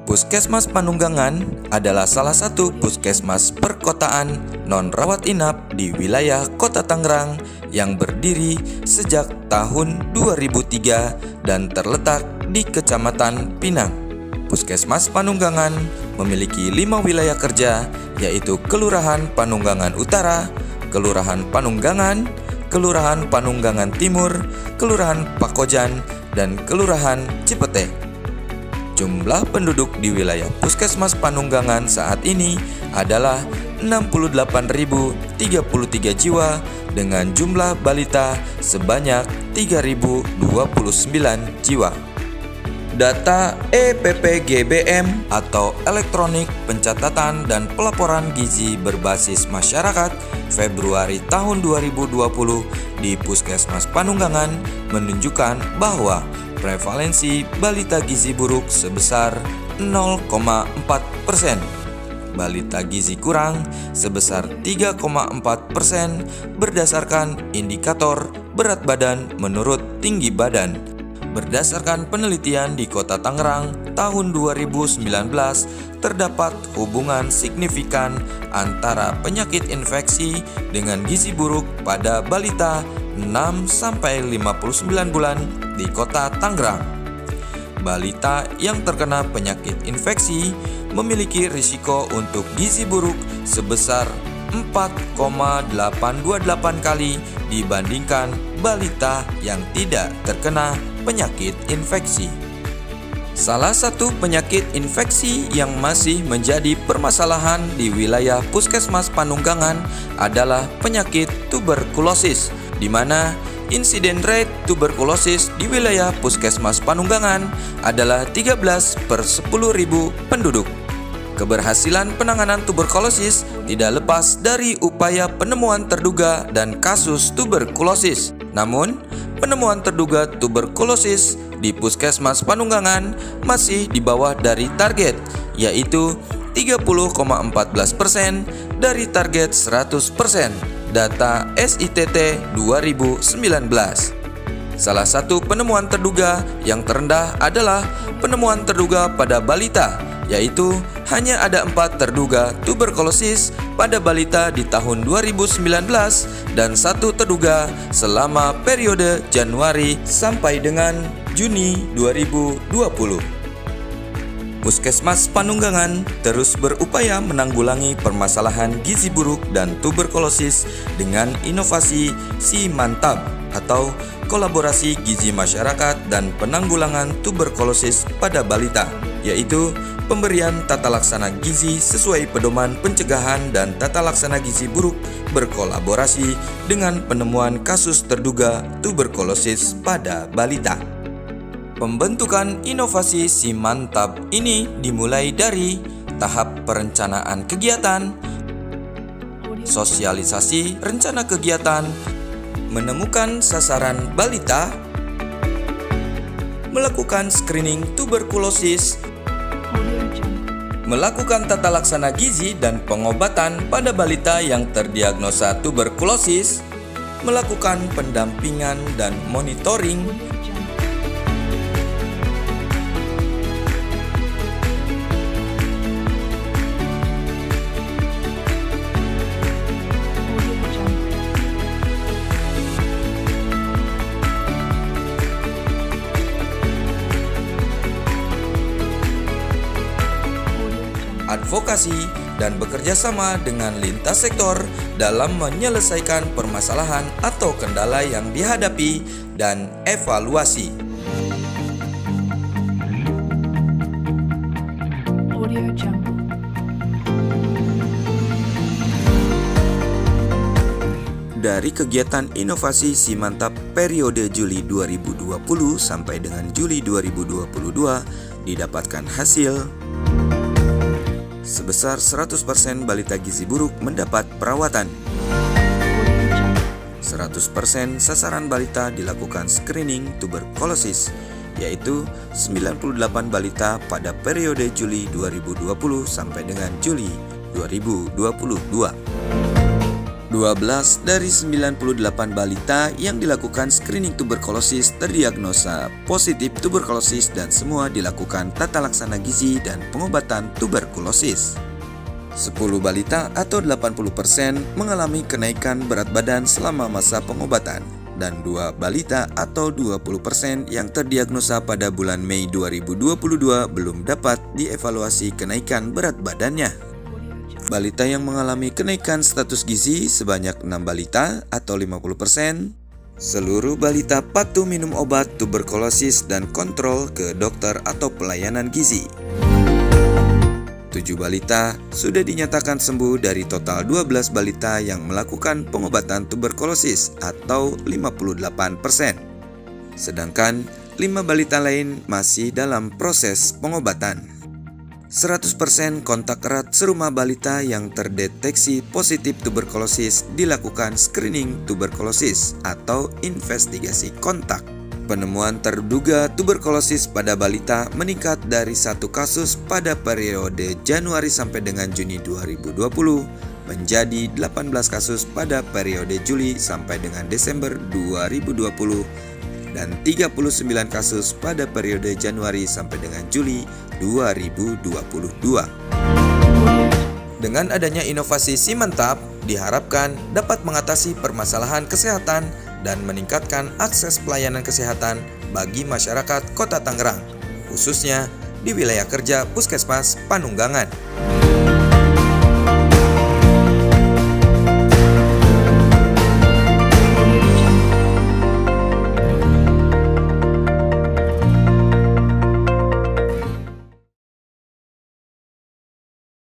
Puskesmas Panunggangan adalah salah satu puskesmas perkotaan non-rawat inap di wilayah Kota Tangerang yang berdiri sejak tahun 2003 dan terletak di Kecamatan Pinang. Puskesmas Panunggangan memiliki 5 wilayah kerja, yaitu Kelurahan Panunggangan Utara, Kelurahan Panunggangan, Kelurahan Panunggangan Timur, Kelurahan Pakojan, dan Kelurahan Cipete. Jumlah penduduk di wilayah Puskesmas Panunggangan saat ini adalah 68.033 jiwa dengan jumlah balita sebanyak 3.029 jiwa. Data EPPGBM atau Elektronik Pencatatan dan Pelaporan Gizi Berbasis Masyarakat Februari tahun 2020 di Puskesmas Panunggangan menunjukkan bahwa prevalensi balita gizi buruk sebesar 0,4%, balita gizi kurang sebesar 3,4% berdasarkan indikator berat badan menurut tinggi badan. Berdasarkan penelitian di Kota Tangerang tahun 2019, terdapat hubungan signifikan antara penyakit infeksi dengan gizi buruk pada balita 6-59 bulan di Kota Tangerang. Balita yang terkena penyakit infeksi memiliki risiko untuk gizi buruk sebesar 4,828 kali dibandingkan balita yang tidak terkena penyakit infeksi. Salah satu penyakit infeksi yang masih menjadi permasalahan di wilayah Puskesmas Panunggangan adalah penyakit tuberkulosis, di mana insiden rate tuberkulosis di wilayah Puskesmas Panunggangan adalah 13/10.000 penduduk. Keberhasilan penanganan tuberkulosis tidak lepas dari upaya penemuan terduga dan kasus tuberkulosis. Namun, penemuan terduga tuberkulosis di Puskesmas Panunggangan masih di bawah dari target, yaitu 30,14% dari target 100%, data SITT 2019. Salah satu penemuan terduga yang terendah adalah penemuan terduga pada balita, yaitu hanya ada 4 terduga tuberkulosis pada balita di tahun 2019 dan 1 terduga selama periode Januari sampai dengan Juni 2020. Puskesmas Panunggangan terus berupaya menanggulangi permasalahan gizi buruk dan tuberkulosis dengan inovasi Si Mantap atau kolaborasi gizi masyarakat dan penanggulangan tuberkulosis pada balita, yaitu pemberian tata laksana gizi sesuai pedoman pencegahan dan tata laksana gizi buruk berkolaborasi dengan penemuan kasus terduga tuberkulosis pada balita. Pembentukan inovasi Si Mantap ini dimulai dari tahap perencanaan kegiatan, sosialisasi rencana kegiatan, menemukan sasaran balita, melakukan screening tuberkulosis, melakukan tata laksana gizi dan pengobatan pada balita yang terdiagnosa tuberkulosis, melakukan pendampingan dan monitoring, advokasi, dan bekerja sama dengan lintas sektor dalam menyelesaikan permasalahan atau kendala yang dihadapi dan evaluasi. Dari kegiatan inovasi Si Mantap periode Juli 2020 sampai dengan Juli 2022 didapatkan hasil sebesar 100% balita gizi buruk mendapat perawatan. 100% sasaran balita dilakukan screening tuberkulosis, yaitu 98 balita pada periode Juli 2020 sampai dengan Juli 2022. 12 dari 98 balita yang dilakukan screening tuberkulosis terdiagnosa positif tuberkulosis dan semua dilakukan tata laksana gizi dan pengobatan tuberkulosis. 10 balita atau 80% mengalami kenaikan berat badan selama masa pengobatan dan 2 balita atau 20% yang terdiagnosa pada bulan Mei 2022 belum dapat dievaluasi kenaikan berat badannya. Balita yang mengalami kenaikan status gizi sebanyak 6 balita atau 50%. Seluruh balita patuh minum obat tuberkulosis dan kontrol ke dokter atau pelayanan gizi. 7 balita sudah dinyatakan sembuh dari total 12 balita yang melakukan pengobatan tuberkulosis atau 58%. Sedangkan 5 balita lain masih dalam proses pengobatan. 100% kontak erat serumah balita yang terdeteksi positif tuberkulosis dilakukan screening tuberkulosis atau investigasi kontak. Penemuan terduga tuberkulosis pada balita meningkat dari 1 kasus pada periode Januari sampai dengan Juni 2020 menjadi 18 kasus pada periode Juli sampai dengan Desember 2020 dan 39 kasus pada periode Januari sampai dengan Juli 2022. Dengan adanya inovasi Simantap, diharapkan dapat mengatasi permasalahan kesehatan dan meningkatkan akses pelayanan kesehatan bagi masyarakat Kota Tangerang, khususnya di wilayah kerja Puskesmas Panunggangan.